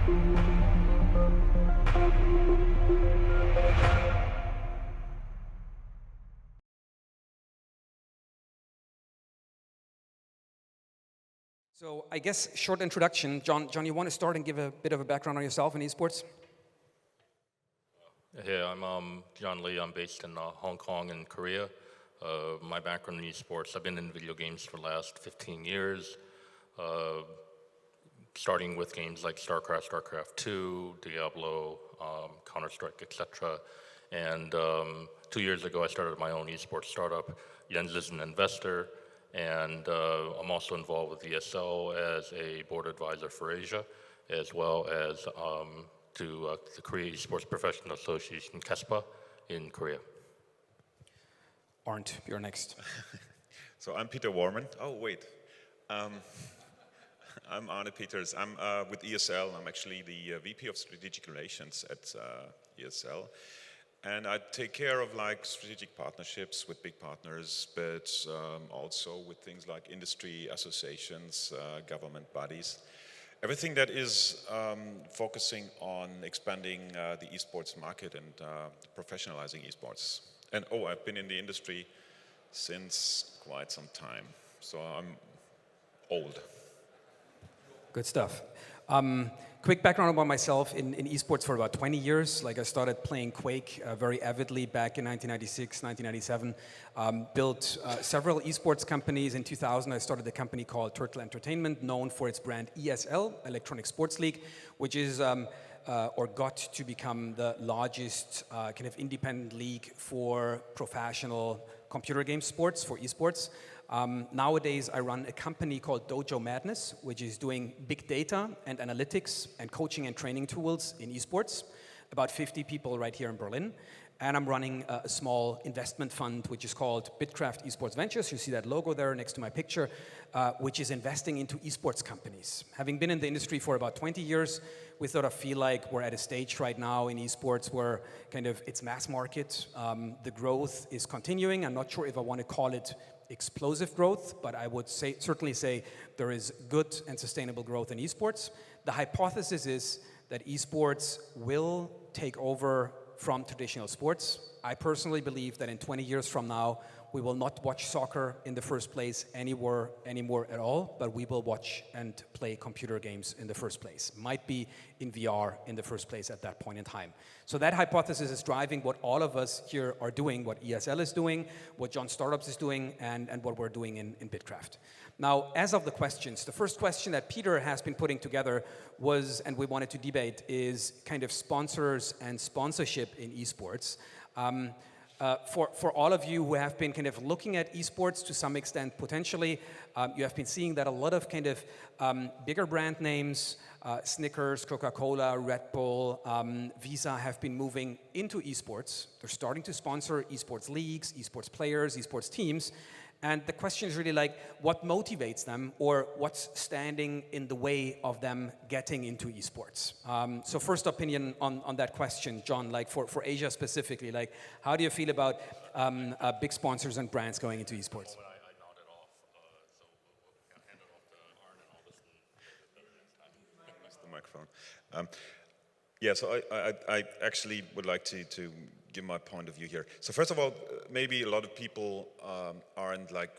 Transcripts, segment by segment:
So I guess short introduction. John, you want to start and give a bit of a background on yourself in esports? Hey, I'm John Lee. I'm based in Hong Kong and Korea. My background in esports, I've been in video games for the last 15 years, starting with games like StarCraft, StarCraft 2, Diablo, Counter-Strike, etc. And 2 years ago, I started my own esports startup. Jens is an investor, and I'm also involved with ESL as a board advisor for Asia, as well as to the Korea Esports Professional Association, KESPA, in Korea. Arne, you're next. So I'm Peter Warman. Oh, wait. I'm Arne Peters. I'm with ESL. I'm actually the VP of Strategic Relations at ESL. And I take care of like strategic partnerships with big partners, but also with things like industry associations, government bodies. Everything that is focusing on expanding the esports market and professionalizing esports. And I've been in the industry since quite some time, so I'm old. Good stuff. Quick background about myself in esports for about 20 years. Like I started playing Quake very avidly back in 1996, 1997. Built several esports companies. In 2000, I started a company called Turtle Entertainment, known for its brand ESL, Electronic Sports League, which is or got to become the largest kind of independent league for professional computer game sports, for esports. Nowadays, I run a company called Dojo Madness, which is doing big data and analytics and coaching and training tools in esports. About 50 people right here in Berlin. And I'm running a small investment fund, which is called BITKRAFT Esports Ventures. You see that logo there next to my picture, which is investing into esports companies. Having been in the industry for about 20 years, we sort of feel like we're at a stage right now in esports where kind of it's mass market. The growth is continuing. I'm not sure if I want to call it explosive growth, but I would certainly say there is good and sustainable growth in esports. The hypothesis is that esports will take over from traditional sports. I personally believe that in 20 years from now, we will not watch soccer in the first place anymore at all, but we will watch and play computer games in the first place. Might be in VR in the first place at that point in time. So that hypothesis is driving what all of us here are doing, what ESL is doing, what John Startups is doing, and what we're doing in BITKRAFT. Now, as of the questions, the first question that Peter has been putting together was, and we wanted to debate, is kind of sponsors and sponsorship in esports. For all of you who have been kind of looking at esports to some extent, potentially, you have been seeing that a lot of kind of bigger brand names, Snickers, Coca-Cola, Red Bull, Visa have been moving into esports. They're starting to sponsor esports leagues, esports players, esports teams. And the question is really like, what motivates them, or what's standing in the way of them getting into esports? So first opinion on that question, John, like for Asia specifically, like how do you feel about big sponsors and brands going into esports? Well, I nodded off, so we'll hand it off to Arne and all this. That's the microphone. Yeah, so I actually would like to give my point of view here. So first of all, maybe a lot of people aren't like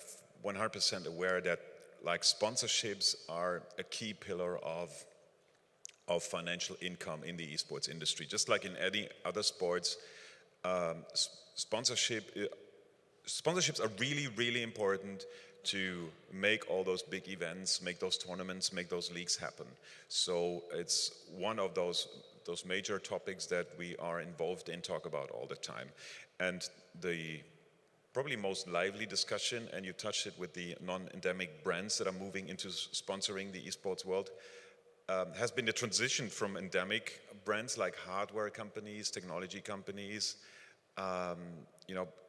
100% aware that like sponsorships are a key pillar of financial income in the esports industry. Just like in any other sports, sponsorships are really, really important to make all those big events, make those tournaments, make those leagues happen. So it's one of those major topics that we are involved in, talk about all the time. And the probably most lively discussion, and you touched it with the non-endemic brands that are moving into sponsoring the esports world, has been the transition from endemic brands like hardware companies, technology companies,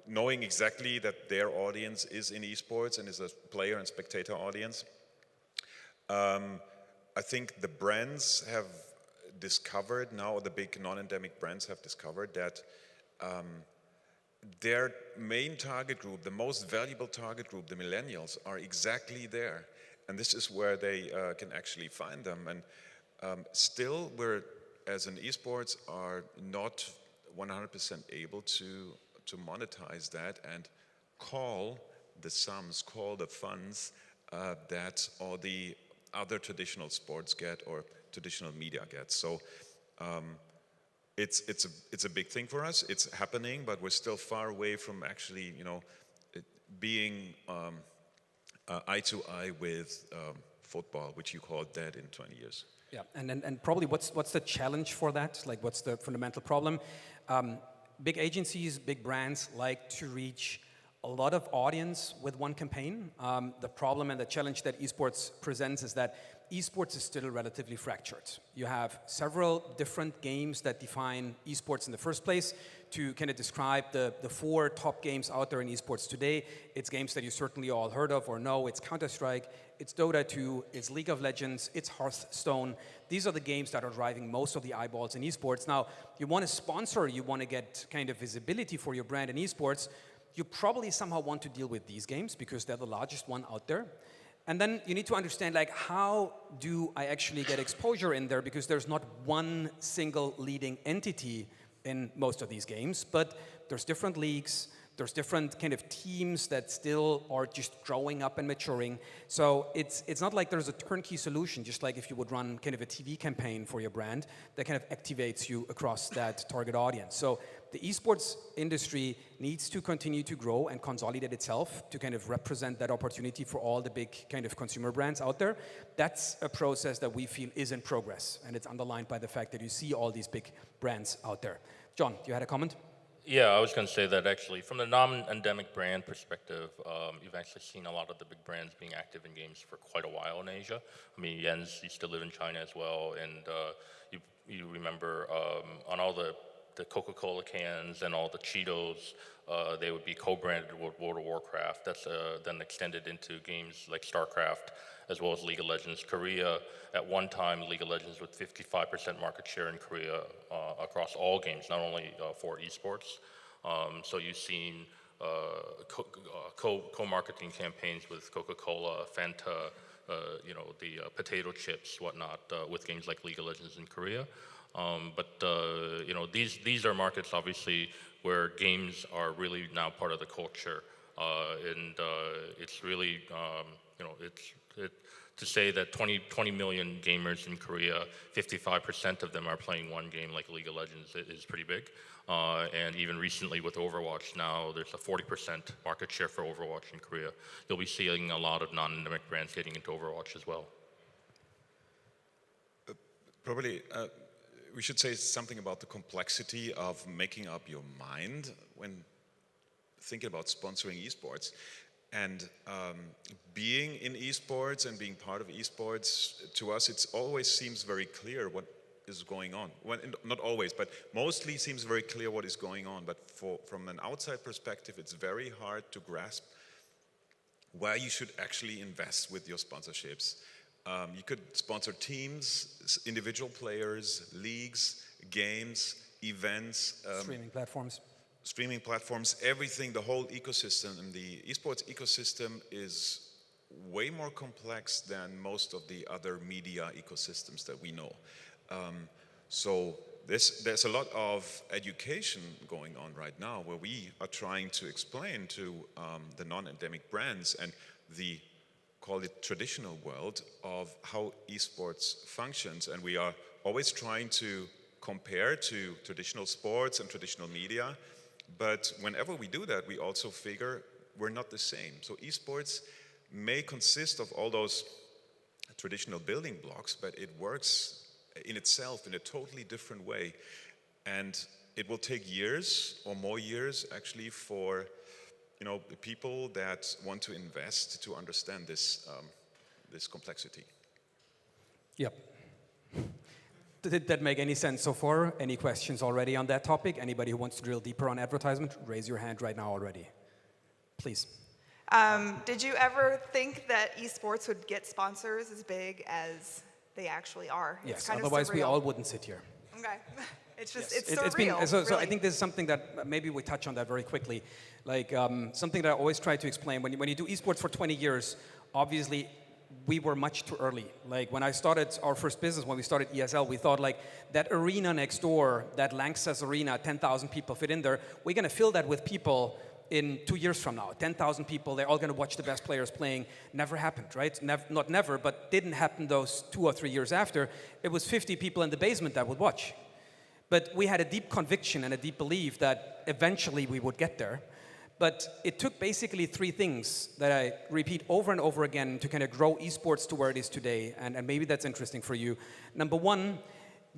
knowing exactly that their audience is in esports and is a player and spectator audience. I think the brands have discovered now, the big non-endemic brands have discovered that their main target group, the most valuable target group, the millennials, are exactly there. And this is where they can actually find them. And Still, we're, as an esports, are not 100% able to monetize that and call the sums, call the funds that all the other traditional sports get or traditional media get. So it's a big thing for us. It's happening, but we're still far away from actually, being eye to eye with football, which you call dead in 20 years. Yeah, and probably what's the challenge for that? Like, what's the fundamental problem? Big agencies, big brands like to reach a lot of audience with one campaign. The problem and the challenge that esports presents is that esports is still relatively fractured. You have several different games that define esports in the first place. To kind of describe the 4 top games out there in esports today, it's games that you certainly all heard of or know. It's Counter-Strike, it's Dota 2, it's League of Legends, it's Hearthstone. These are the games that are driving most of the eyeballs in esports. Now, you want to sponsor, you want to get kind of visibility for your brand in esports, you probably somehow want to deal with these games because they're the largest one out there. And then you need to understand, like, how do I actually get exposure in there? Because there's not one single leading entity in most of these games, but there's different leagues, there's different kind of teams that still are just growing up and maturing. So it's not like there's a turnkey solution, just like if you would run kind of a TV campaign for your brand that kind of activates you across that target audience. So the esports industry needs to continue to grow and consolidate itself to kind of represent that opportunity for all the big kind of consumer brands out there. That's a process that we feel is in progress, and it's underlined by the fact that you see all these big brands out there. John, you had a comment? Yeah, I was going to say that actually, from the non-endemic brand perspective, you've actually seen a lot of the big brands being active in games for quite a while in Asia. I mean, Jens used to live in China as well, and you remember on all the Coca-Cola cans and all the Cheetos, they would be co-branded with World of Warcraft. That's then extended into games like StarCraft, as well as League of Legends. Korea, at one time, League of Legends with 55% market share in Korea across all games, not only for esports. So you've seen co-marketing campaigns with Coca-Cola, Fanta, the potato chips, whatnot, with games like League of Legends in Korea. But these are markets, obviously, where games are really now part of the culture. And it's really, to say that 20 million gamers in Korea, 55% of them are playing one game like League of Legends is pretty big. And even recently with Overwatch now, there's a 40% market share for Overwatch in Korea. You'll be seeing a lot of non-endemic brands getting into Overwatch as well. Probably we should say something about the complexity of making up your mind when thinking about sponsoring esports. And being in esports and being part of esports, to us, it always seems very clear what is going on. Well, not always, but mostly seems very clear what is going on. But from an outside perspective, it's very hard to grasp where you should actually invest with your sponsorships. You could sponsor teams, individual players, leagues, games, events. Streaming platforms, everything, the whole ecosystem. And the esports ecosystem is way more complex than most of the other media ecosystems that we know. So there's a lot of education going on right now where we are trying to explain to the non-endemic brands and the, call it, traditional world of how esports functions. And we are always trying to compare to traditional sports and traditional media. But whenever we do that, we also figure we're not the same. So esports may consist of all those traditional building blocks, but it works in itself in a totally different way. And it will take years or more years actually for the people that want to invest to understand this complexity. Yep. Did that make any sense so far? Any questions already on that topic? Anybody who wants to drill deeper on advertisement, raise your hand right now already. Please. Did you ever think that esports would get sponsors as big as they actually are? Yes, otherwise we all wouldn't sit here. Okay. It's just, yes. it's surreal. So really. I think this is something that maybe we touch on that very quickly. Like something that I always try to explain, when you do esports for 20 years, obviously we were much too early. Like when I started our first business, when we started ESL, we thought like that arena next door, that Lanxess arena, 10,000 people fit in there. We're going to fill that with people in 2 years from now. 10,000 people, they're all going to watch the best players playing. Never happened, right? Not never, but didn't happen those 2 or 3 years after. It was 50 people in the basement that would watch. But we had a deep conviction and a deep belief that eventually we would get there. But it took basically 3 things that I repeat over and over again to kind of grow esports to where it is today, and maybe that's interesting for you. Number 1,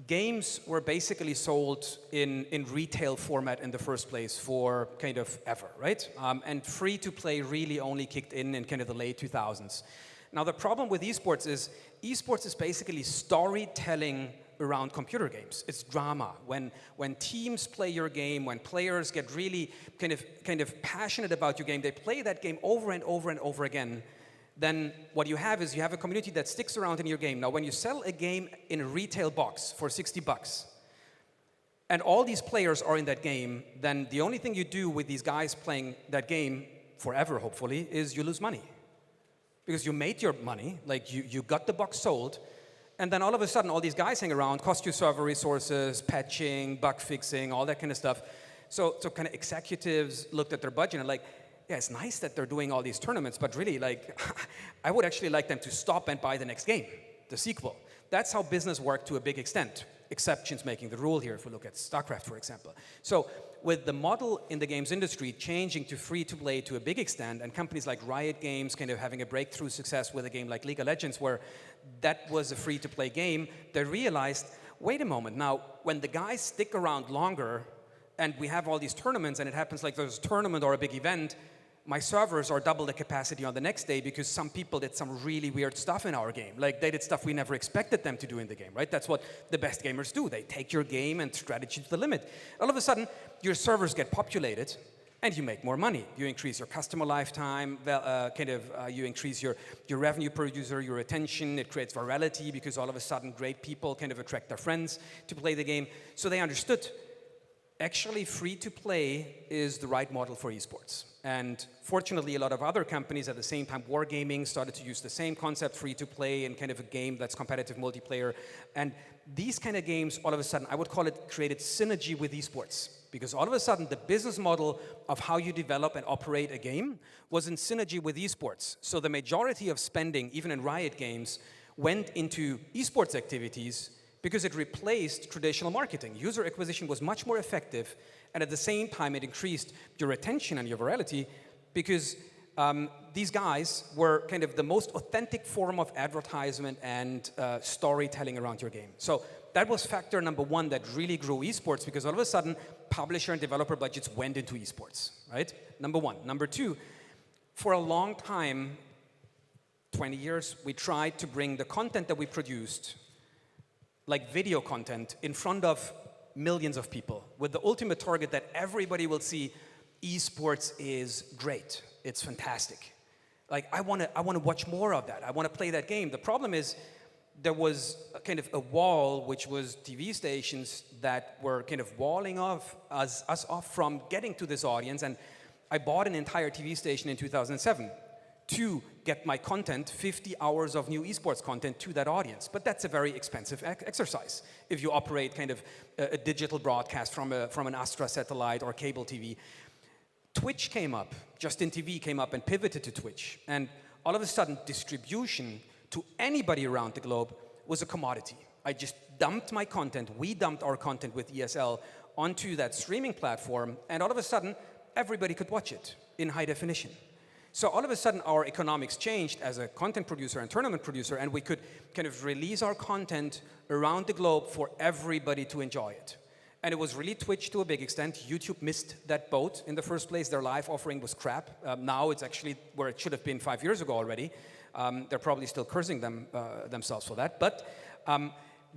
games were basically sold in retail format in the first place for kind of ever, right? And free-to-play really only kicked in kind of the late 2000s. Now the problem with esports is basically storytelling around computer games. It's drama. When teams play your game, when players get really kind of passionate about your game, they play that game over and over and over again, then what you have is you have a community that sticks around in your game. Now, when you sell a game in a retail box for $60, and all these players are in that game, then the only thing you do with these guys playing that game forever, hopefully, is you lose money. Because you made your money, like you got the box sold, and then all of a sudden, all these guys hang around, cost you server resources, patching, bug fixing, all that kind of stuff. So kind of executives looked at their budget and like, yeah, it's nice that they're doing all these tournaments, but really, like, I would actually like them to stop and buy the next game, the sequel. That's how business worked to a big extent. Exceptions making the rule here, if we look at StarCraft, for example. So with the model in the games industry changing to free-to-play to a big extent, and companies like Riot Games kind of having a breakthrough success with a game like League of Legends, where that was a free-to-play game, they realized, wait a moment, now, when the guys stick around longer, and we have all these tournaments, and it happens like there's a tournament or a big event, my servers are double the capacity on the next day because some people did some really weird stuff in our game. Like, they did stuff we never expected them to do in the game, right? That's what the best gamers do. They take your game and strategy to the limit. All of a sudden, your servers get populated, and you make more money. You increase your customer lifetime, you increase your revenue per user, your retention. It creates virality because all of a sudden, great people kind of attract their friends to play the game. So they understood, actually, free-to-play is the right model for esports. And fortunately, a lot of other companies at the same time, Wargaming started to use the same concept, free-to-play, in kind of a game that's competitive multiplayer. And these kind of games, all of a sudden, I would call it, created synergy with esports. Because all of a sudden, the business model of how you develop and operate a game was in synergy with esports. So the majority of spending, even in Riot Games, went into esports activities because it replaced traditional marketing. User acquisition was much more effective, and at the same time, it increased your retention and your virality because these guys were kind of the most authentic form of advertisement and storytelling around your game. So that was factor number 1 that really grew esports, because all of a sudden, publisher and developer budgets went into esports, right? Number 1. Number 2, for a long time, 20 years, we tried to bring the content that we produced, like video content, in front of millions of people, with the ultimate target that everybody will see, esports is great. It's fantastic. Like, I want to watch more of that. I want to play that game. The problem is, there was kind of a wall, which was TV stations that were kind of walling off us off from getting to this audience. And I bought an entire TV station in 2007 to get my content, 50 hours of new esports content, to that audience. But that's a very expensive exercise if you operate kind of a digital broadcast from an Astra satellite or cable TV. Twitch came up, Justin TV came up and pivoted to Twitch. And all of a sudden, distribution to anybody around the globe was a commodity. I just dumped my content, we dumped our content with ESL onto that streaming platform, and all of a sudden, everybody could watch it in high definition. So all of a sudden, our economics changed as a content producer and tournament producer, and we could kind of release our content around the globe for everybody to enjoy it. And it was really Twitch to a big extent. YouTube missed that boat in the first place. Their live offering was crap. Now it's actually where it should have been 5 years ago already. They're probably still cursing themselves for that. But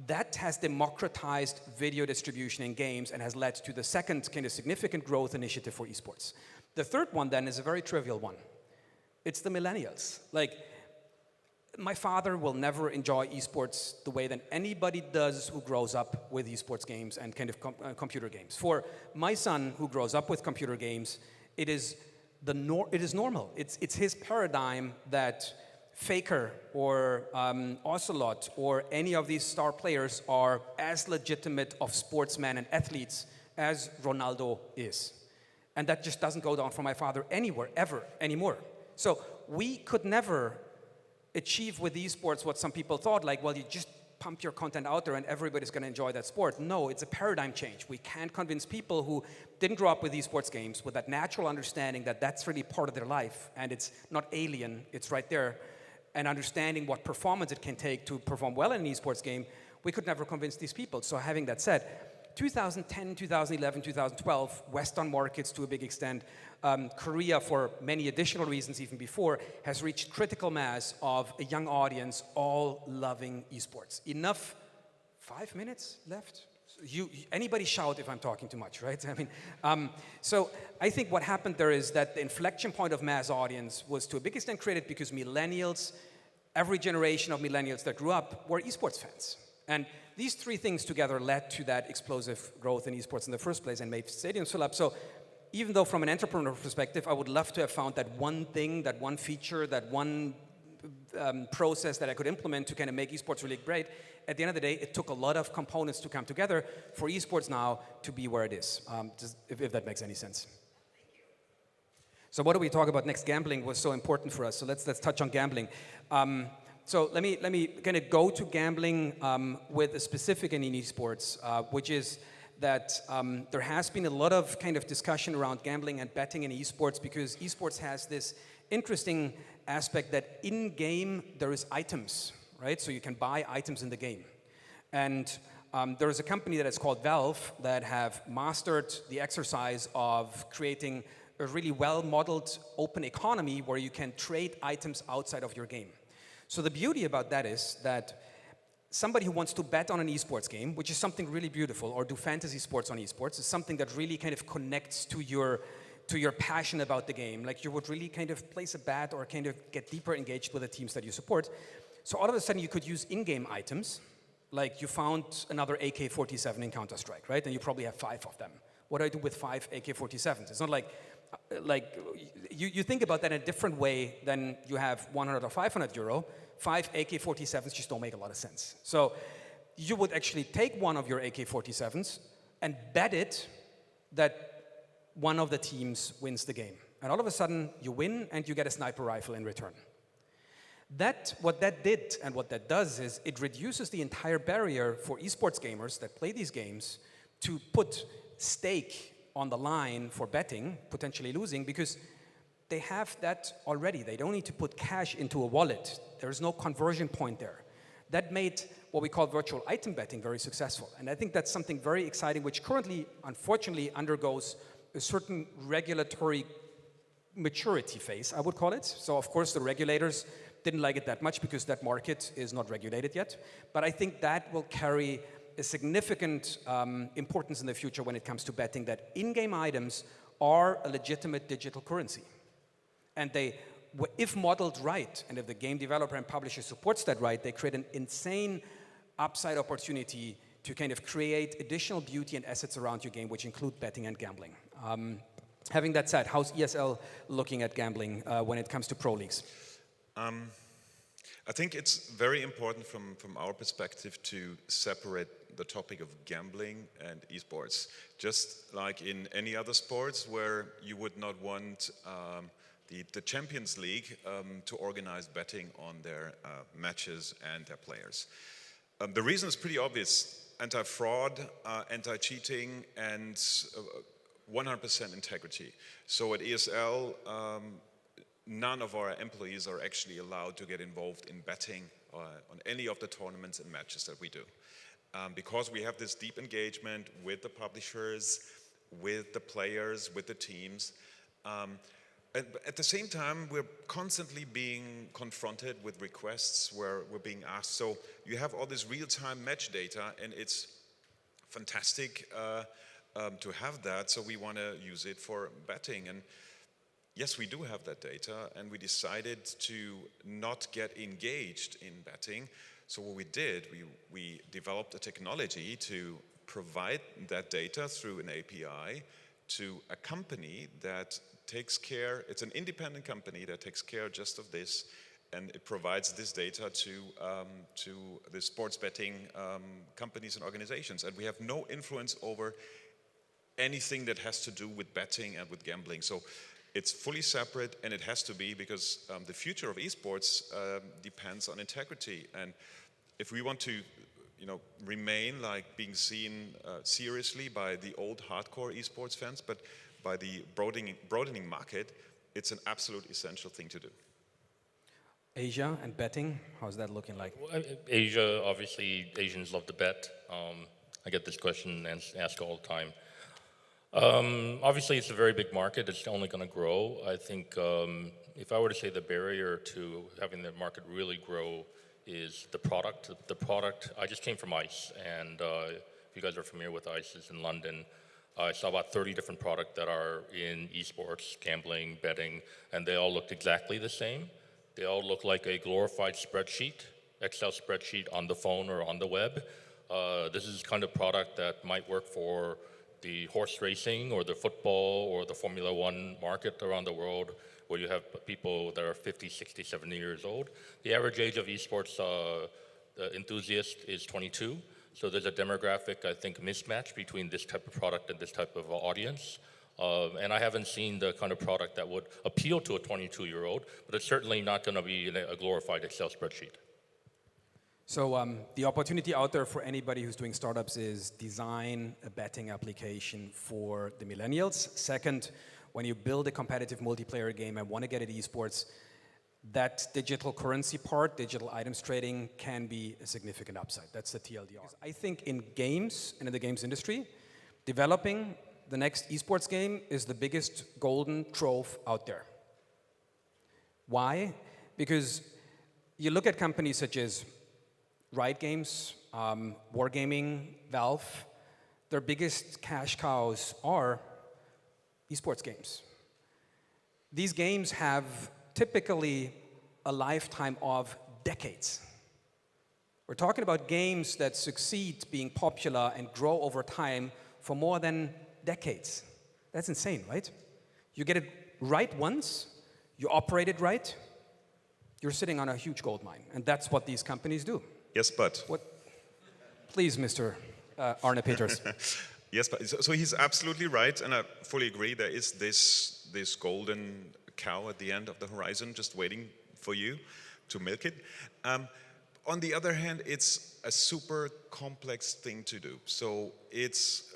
that has democratized video distribution in games and has led to the second kind of significant growth initiative for esports. The third one then is a very trivial one. It's the millennials. Like, my father will never enjoy esports the way that anybody does who grows up with esports games and kind of computer games. For my son, who grows up with computer games, it is normal. It's his paradigm that Faker or Ocelot or any of these star players are as legitimate of sportsmen and athletes as Ronaldo is. And that just doesn't go down for my father anywhere, ever, anymore. So we could never achieve with esports what some people thought, like, well, you just pump your content out there and everybody's going to enjoy that sport. No, it's a paradigm change. We can't convince people who didn't grow up with esports games with that natural understanding that that's really part of their life and it's not alien, it's right there, and understanding what performance it can take to perform well in an esports game. We could never convince these people. So having that said, 2010, 2011, 2012, Western markets to a big extent, Korea for many additional reasons even before, has reached critical mass of a young audience all loving esports. Enough, 5 minutes left? Anybody shout if I'm talking too much, right? I mean, so I think what happened there is that the inflection point of mass audience was to a big extent created because millennials, every generation of millennials that grew up were esports fans. And these three things together led to that explosive growth in esports in the first place and made stadiums fill up. So even though from an entrepreneur perspective, I would love to have found that one thing, that one feature, that one process that I could implement to kind of make esports really great, at the end of the day, it took a lot of components to come together for esports now to be where it is, just if that makes any sense. So what do we talk about next? Gambling was so important for us, so let's touch on gambling. So let me kind of go to gambling with a specific in esports, which is that there has been a lot of kind of discussion around gambling and betting in esports because esports has this interesting aspect that in-game there is items, right? So you can buy items in the game. And there is a company that is called Valve that have mastered the exercise of creating a really well-modeled open economy where you can trade items outside of your game. So the beauty about that is that somebody who wants to bet on an esports game, which is something really beautiful, or do fantasy sports on esports, is something that really kind of connects to your passion about the game. Like you would really kind of place a bet or kind of get deeper engaged with the teams that you support. So all of a sudden you could use in-game items, like you found another AK-47 in Counter-Strike, right? And you probably have 5 of them. What do I do with 5 AK-47s? It's not like you think about that in a different way than you have 100 or 500 euro. 5 AK-47s just don't make a lot of sense. So you would actually take one of your AK-47s and bet it that one of the teams wins the game. And all of a sudden you win and you get a sniper rifle in return. What that did and what that does is it reduces the entire barrier for esports gamers that play these games to put stake on the line for betting, potentially losing, because they have that already. They don't need to put cash into a wallet. There's no conversion point there. That made what we call virtual item betting very successful. And I think that's something very exciting, which currently, unfortunately, undergoes a certain regulatory maturity phase, I would call it. So, of course, the regulators didn't like it that much because that market is not regulated yet. But I think that will carry a significant importance in the future when it comes to betting, that in-game items are a legitimate digital currency. And they, if modeled right, and if the game developer and publisher supports that right, they create an insane upside opportunity to kind of create additional beauty and assets around your game, which include betting and gambling. Having that said, how's ESL looking at gambling when it comes to pro leagues? I think it's very important from our perspective to separate the topic of gambling and esports. Just like in any other sports where you would not want the Champions League to organize betting on their matches and their players. The reason is pretty obvious: anti-fraud, anti-cheating, and 100% integrity. So at ESL, none of our employees are actually allowed to get involved in betting on any of the tournaments and matches that we do. Because we have this deep engagement with the publishers, with the players, with the teams. At the same time, we're constantly being confronted with requests where we're being asked, so you have all this real-time match data, and it's fantastic to have that, so we want to use it for betting. And yes, we do have that data, and we decided to not get engaged in betting. So what we did, we developed a technology to provide that data through an API to a company that takes care, it's an independent company that takes care just of this, and it provides this data to the sports betting companies and organizations. And we have no influence over anything that has to do with betting and with gambling. So it's fully separate, and it has to be, because the future of esports depends on integrity. And if we want to remain like being seen seriously by the old hardcore esports fans, but by the broadening market, it's an absolute essential thing to do. Asia and betting, how's that looking like? Well, Asia, obviously, Asians love to bet. I get this question asked all the time. Obviously, it's a very big market. It's only going to grow. I think if I were to say the barrier to having the market really grow is the product. The product, I just came from ICE, and if you guys are familiar with ICE, it's in London. I saw about 30 different products that are in esports, gambling, betting, and they all looked exactly the same. They all look like a glorified spreadsheet, Excel spreadsheet on the phone or on the web. This is the kind of product that might work for the horse racing or the football or the Formula One market around the world, where you have people that are 50, 60, 70 years old. The average age of esports enthusiast is 22. So there's a demographic, I think, mismatch between this type of product and this type of audience. And I haven't seen the kind of product that would appeal to a 22-year-old, but it's certainly not going to be a glorified Excel spreadsheet. So the opportunity out there for anybody who's doing startups is design a betting application for the millennials. Second, when you build a competitive multiplayer game and want to get into esports, that digital currency part, digital items trading, can be a significant upside. That's the TLDR. I think in games and in the games industry, developing the next esports game is the biggest golden trove out there. Why? Because you look at companies such as Riot Games, Wargaming, Valve, their biggest cash cows are esports games. These games have typically a lifetime of decades. We're talking about games that succeed being popular and grow over time for more than decades. That's insane, right? You get it right once, you operate it right, you're sitting on a huge gold mine. And that's what these companies do. Yes, but. What? Please, Mr. Arne Peters. Yes, but so he's absolutely right, and I fully agree. There is this golden cow at the end of the horizon just waiting for you to milk it. On the other hand, it's a super complex thing to do. So it's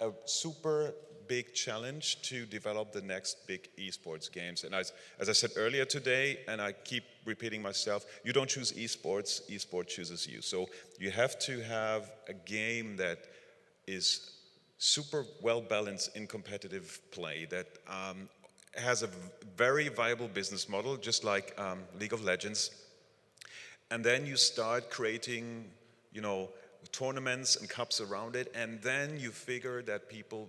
a super big challenge to develop the next big esports games. And as I said earlier today, and I keep repeating myself, you don't choose esports, esports chooses you. So you have to have a game that is super well balanced in competitive play, that has a very viable business model, just like League of Legends. And then you start creating, tournaments and cups around it, and then you figure that people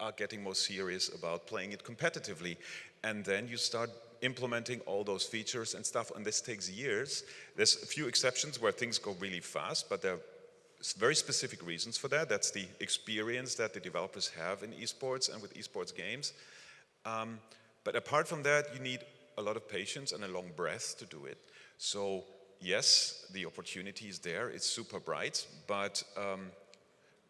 are getting more serious about playing it competitively. And then you start implementing all those features and stuff, and this takes years. There's a few exceptions where things go really fast, but there are very specific reasons for that. That's the experience that the developers have in esports and with esports games. But apart from that, you need a lot of patience and a long breath to do it. So yes, the opportunity is there, it's super bright, but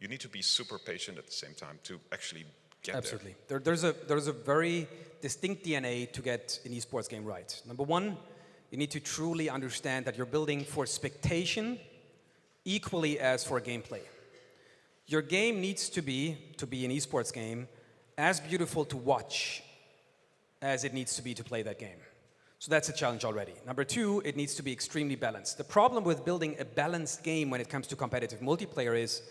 you need to be super patient at the same time to actually get Absolutely. There's a very distinct DNA to get an esports game right. Number one, you need to truly understand that you're building for spectation equally as for gameplay. Your game needs to be an esports game, as beautiful to watch as it needs to be to play that game. So that's a challenge already. Number two, it needs to be extremely balanced. The problem with building a balanced game when it comes to competitive multiplayer is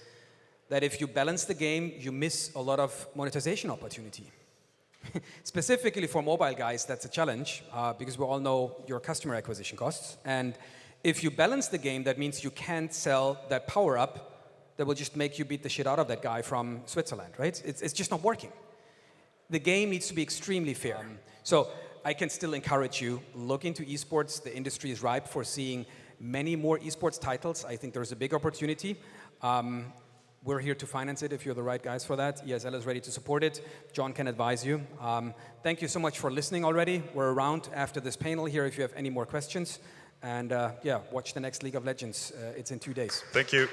that if you balance the game, you miss a lot of monetization opportunity. Specifically for mobile guys, that's a challenge because we all know your customer acquisition costs. And if you balance the game, that means you can't sell that power-up that will just make you beat the shit out of that guy from Switzerland, right? It's just not working. The game needs to be extremely fair. So I can still encourage you, look into esports. The industry is ripe for seeing many more esports titles. I think there's a big opportunity. We're here to finance it if you're the right guys for that. ESL is ready to support it. John can advise you. Thank you so much for listening already. We're around after this panel here if you have any more questions. And yeah, watch the next League of Legends. It's in 2 days. Thank you.